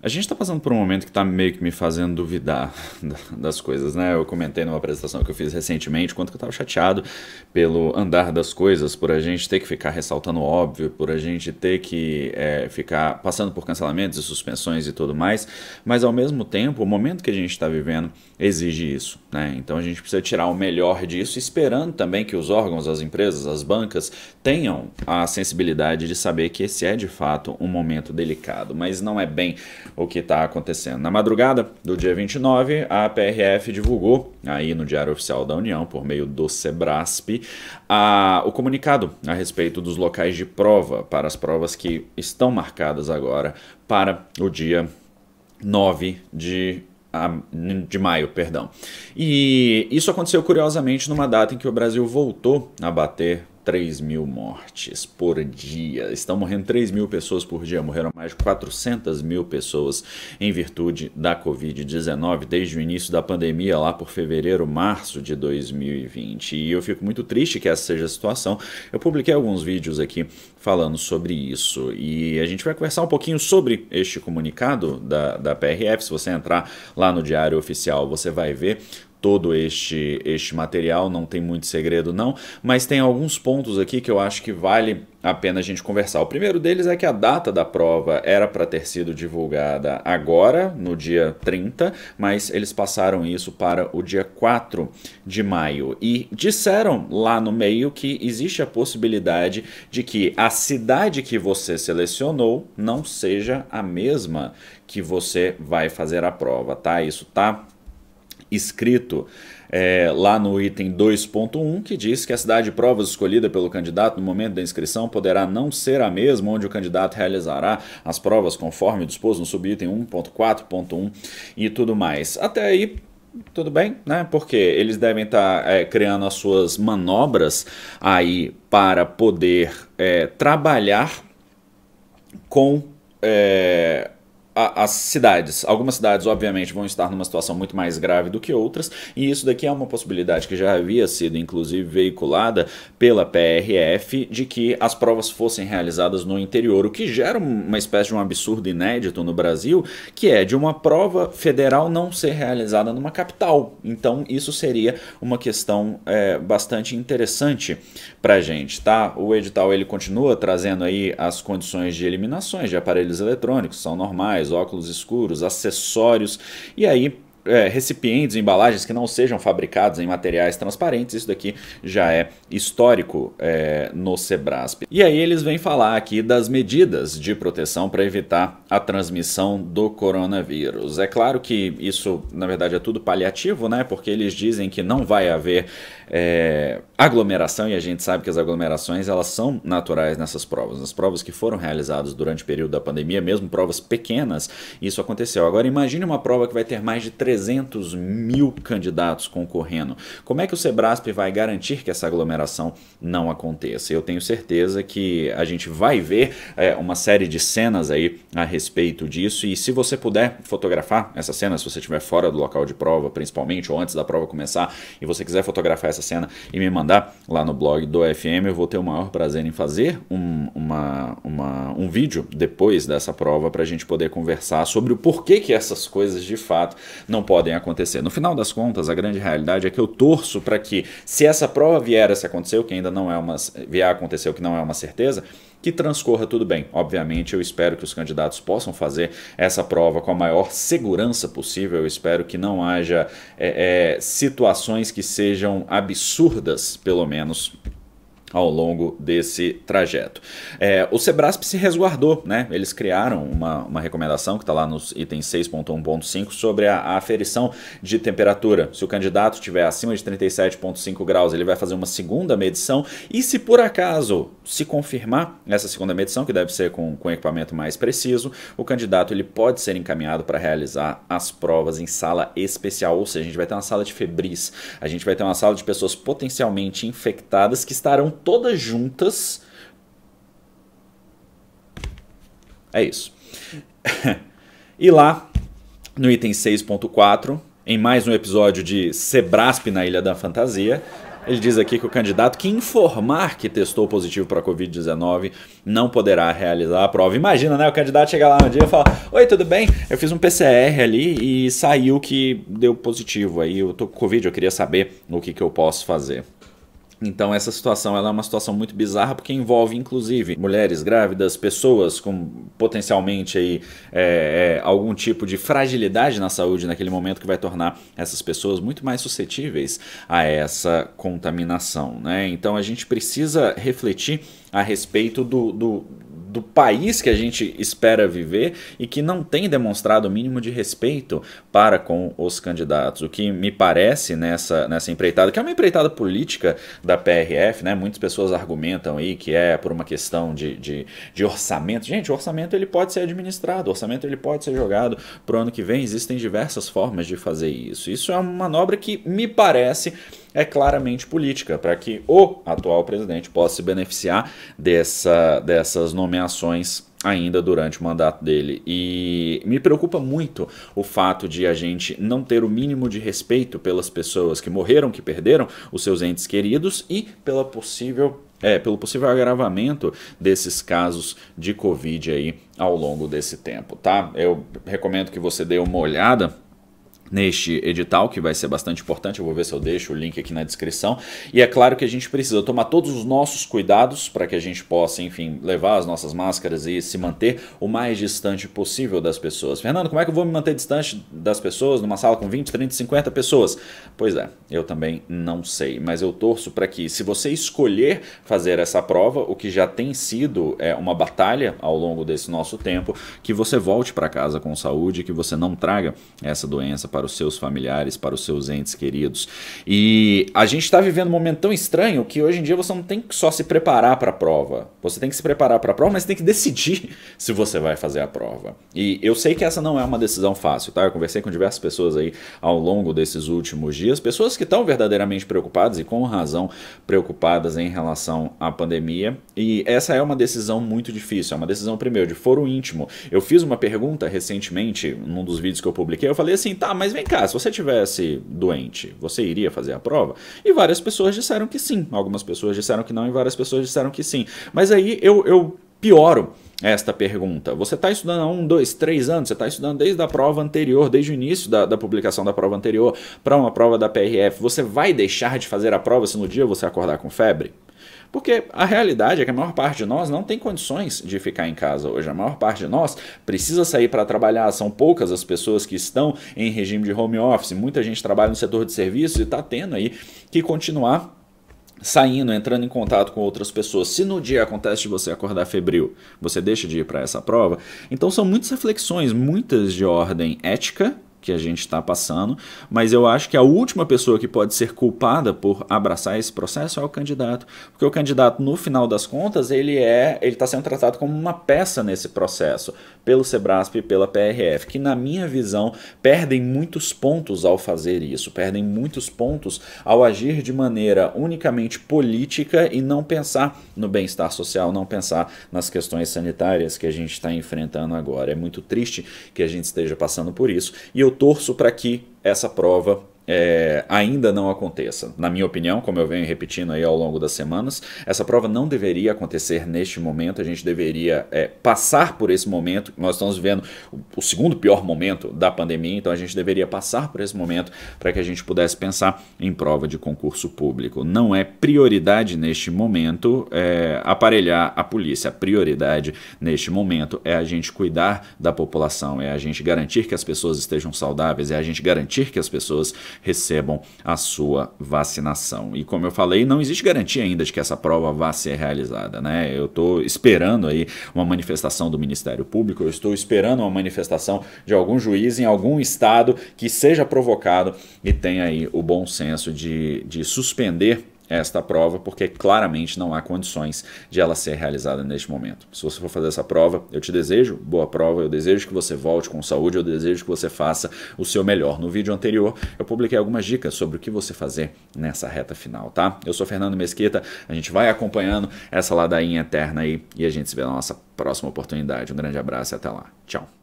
A gente está passando por um momento que está meio que me fazendo duvidar das coisas, né? Eu comentei numa apresentação que eu fiz recentemente, quanto que eu estava chateado pelo andar das coisas, por a gente ter que ficar ressaltando o óbvio, por a gente ter que ficar passando por cancelamentos e suspensões e tudo mais, mas ao mesmo tempo, o momento que a gente está vivendo exige isso, né? Então a gente precisa tirar o melhor disso, esperando também que os órgãos, as empresas, as bancas tenham a sensibilidade de saber que esse é de fato um momento delicado, mas não é bem o que está acontecendo. Na madrugada do dia 29, a PRF divulgou, aí no Diário Oficial da União, por meio do Sebrasp, o comunicado a respeito dos locais de prova para as provas que estão marcadas agora para o dia 9 de maio, perdão. E isso aconteceu curiosamente numa data em que o Brasil voltou a bater 3.000 mortes por dia. Estão morrendo 3.000 pessoas por dia. Morreram mais de 400.000 pessoas em virtude da Covid-19 desde o início da pandemia, lá por fevereiro, março de 2020. E eu fico muito triste que essa seja a situação. Eu publiquei alguns vídeos aqui falando sobre isso. E a gente vai conversar um pouquinho sobre este comunicado da PRF. Se você entrar lá no Diário Oficial, você vai ver todo este material, não tem muito segredo não, mas tem alguns pontos aqui que eu acho que vale a pena a gente conversar. O primeiro deles é que a data da prova era para ter sido divulgada agora, no dia 30, mas eles passaram isso para o dia 4 de maio e disseram lá no meio que existe a possibilidade de que a cidade que você selecionou não seja a mesma que você vai fazer a prova, tá? Isso tá escrito lá no item 2.1, que diz que a cidade de provas escolhida pelo candidato no momento da inscrição poderá não ser a mesma onde o candidato realizará as provas conforme disposto no subitem 1.4.1 e tudo mais. Até aí, tudo bem, né? Porque eles devem estar criando as suas manobras aí para poder trabalhar com as cidades. Algumas cidades, obviamente, vão estar numa situação muito mais grave do que outras, e isso daqui é uma possibilidade que já havia sido, inclusive, veiculada pela PRF, de que as provas fossem realizadas no interior, o que gera uma espécie de um absurdo inédito no Brasil, que é de uma prova federal não ser realizada numa capital. Então, isso seria uma questão bastante interessante pra gente, tá? O edital, ele continua trazendo aí as condições de eliminações de aparelhos eletrônicos, são normais, óculos escuros, acessórios, e aí recipientes, embalagens que não sejam fabricados em materiais transparentes. Isso daqui já é histórico no Sebrasp. E aí eles vêm falar aqui das medidas de proteção para evitar a transmissão do coronavírus. É claro que isso, na verdade, é tudo paliativo, né? Porque eles dizem que não vai haver aglomeração, e a gente sabe que as aglomerações elas são naturais nessas provas. Nas provas que foram realizadas durante o período da pandemia, mesmo provas pequenas, isso aconteceu. Agora imagine uma prova que vai ter mais de 300.000 candidatos concorrendo. Como é que o Sebrasp vai garantir que essa aglomeração não aconteça? Eu tenho certeza que a gente vai ver uma série de cenas aí a respeito disso, e se você puder fotografar essa cena, se você estiver fora do local de prova, principalmente, ou antes da prova começar, e você quiser fotografar essa cena e me mandar lá no blog do FM, eu vou ter o maior prazer em fazer um vídeo depois dessa prova para a gente poder conversar sobre o porquê que essas coisas de fato não podem acontecer. No final das contas, a grande realidade é que eu torço para que, se essa prova vier a se acontecer, o que ainda não é vier a acontecer, o que não é uma certeza, que transcorra tudo bem. Obviamente, eu espero que os candidatos possam fazer essa prova com a maior segurança possível. Eu espero que não haja situações que sejam absurdas, pelo menos, ao longo desse trajeto. O Sebrasp se resguardou, né? Eles criaram uma recomendação que está lá nos itens 6.1.5 sobre a aferição de temperatura. Se o candidato estiver acima de 37,5 graus, ele vai fazer uma segunda medição, e se por acaso se confirmar essa segunda medição, que deve ser com equipamento mais preciso, o candidato ele pode ser encaminhado para realizar as provas em sala especial, ou seja, a gente vai ter uma sala de febris, a gente vai ter uma sala de pessoas potencialmente infectadas que estarão todas juntas. É isso. E lá, no item 6.4, em mais um episódio de Sebrasp na Ilha da Fantasia, Ele diz aqui que o candidato que informar que testou positivo para a Covid-19 não poderá realizar a prova. Imagina, né? O candidato chega lá um dia e fala: oi, tudo bem? Eu fiz um PCR ali e saiu que deu positivo. Aí eu tô com Covid, eu queria saber o que eu posso fazer. Então essa situação ela é uma situação muito bizarra porque envolve inclusive mulheres grávidas, pessoas com potencialmente aí, algum tipo de fragilidade na saúde naquele momento que vai tornar essas pessoas muito mais suscetíveis a essa contaminação, né? Então a gente precisa refletir a respeito do país que a gente espera viver e que não tem demonstrado o mínimo de respeito para com os candidatos. O que me parece nessa empreitada, que é uma empreitada política da PRF, né? Muitas pessoas argumentam aí que é por uma questão de orçamento. Gente, o orçamento ele pode ser administrado, o orçamento ele pode ser jogado para o ano que vem. Existem diversas formas de fazer isso. Isso é uma manobra que me parece é claramente política, para que o atual presidente possa se beneficiar dessas nomeações ainda durante o mandato dele. E me preocupa muito o fato de a gente não ter o mínimo de respeito pelas pessoas que morreram, que perderam os seus entes queridos e pelo possível agravamento desses casos de Covid aí ao longo desse tempo, tá? Eu recomendo que você dê uma olhada neste edital, que vai ser bastante importante. Eu vou ver se eu deixo o link aqui na descrição. E é claro que a gente precisa tomar todos os nossos cuidados para que a gente possa, enfim, levar as nossas máscaras e se manter o mais distante possível das pessoas. Fernando, como é que eu vou me manter distante das pessoas numa sala com 20, 30, 50 pessoas? Pois é, eu também não sei, mas eu torço para que, se você escolher fazer essa prova, o que já tem sido uma batalha ao longo desse nosso tempo, que você volte para casa com saúde, que você não traga essa doença para os seus familiares, para os seus entes queridos. E a gente está vivendo um momento tão estranho que hoje em dia você não tem que só se preparar para a prova. Você tem que se preparar para a prova, mas tem que decidir se você vai fazer a prova. E eu sei que essa não é uma decisão fácil, tá? Eu conversei com diversas pessoas aí ao longo desses últimos dias, pessoas que estão verdadeiramente preocupadas e com razão preocupadas em relação à pandemia. E essa é uma decisão muito difícil, é uma decisão, primeiro, de foro íntimo. Eu fiz uma pergunta recentemente, num dos vídeos que eu publiquei, eu falei assim, tá, mas vem cá, se você tivesse doente, você iria fazer a prova? E várias pessoas disseram que sim, algumas pessoas disseram que não e várias pessoas disseram que sim. Mas aí eu pioro esta pergunta. Você está estudando há 1, 2, 3 anos, você está estudando desde a prova anterior, desde o início da publicação da prova anterior para uma prova da PRF, você vai deixar de fazer a prova se no dia você acordar com febre? Porque a realidade é que a maior parte de nós não tem condições de ficar em casa hoje. A maior parte de nós precisa sair para trabalhar. São poucas as pessoas que estão em regime de home office. Muita gente trabalha no setor de serviços e está tendo aí que continuar saindo, entrando em contato com outras pessoas. Se no dia acontece de você acordar febril, você deixa de ir para essa prova. Então são muitas reflexões, muitas de ordem ética, que a gente está passando, mas eu acho que a última pessoa que pode ser culpada por abraçar esse processo é o candidato, porque o candidato, no final das contas, ele está sendo tratado como uma peça nesse processo, pelo Sebrasp e pela PRF, que na minha visão perdem muitos pontos ao fazer isso, perdem muitos pontos ao agir de maneira unicamente política e não pensar no bem-estar social, não pensar nas questões sanitárias que a gente está enfrentando agora. É muito triste que a gente esteja passando por isso, e eu torço para que essa prova ainda não aconteça. Na minha opinião, como eu venho repetindo aí ao longo das semanas, essa prova não deveria acontecer neste momento. A gente deveria passar por esse momento. Nós estamos vivendo o segundo pior momento da pandemia, então a gente deveria passar por esse momento para que a gente pudesse pensar em prova de concurso público. Não é prioridade neste momento aparelhar a polícia. A prioridade neste momento é a gente cuidar da população, é a gente garantir que as pessoas estejam saudáveis, é a gente garantir que as pessoas recebam a sua vacinação. E como eu falei, não existe garantia ainda de que essa prova vá ser realizada, né? Eu estou esperando aí uma manifestação do Ministério Público, eu estou esperando uma manifestação de algum juiz em algum estado que seja provocado e tenha aí o bom senso de suspender esta prova, porque claramente não há condições de ela ser realizada neste momento. Se você for fazer essa prova, eu te desejo boa prova, eu desejo que você volte com saúde, eu desejo que você faça o seu melhor. No vídeo anterior, eu publiquei algumas dicas sobre o que você fazer nessa reta final, tá? Eu sou Fernando Mesquita, a gente vai acompanhando essa ladainha eterna aí e a gente se vê na nossa próxima oportunidade. Um grande abraço e até lá. Tchau.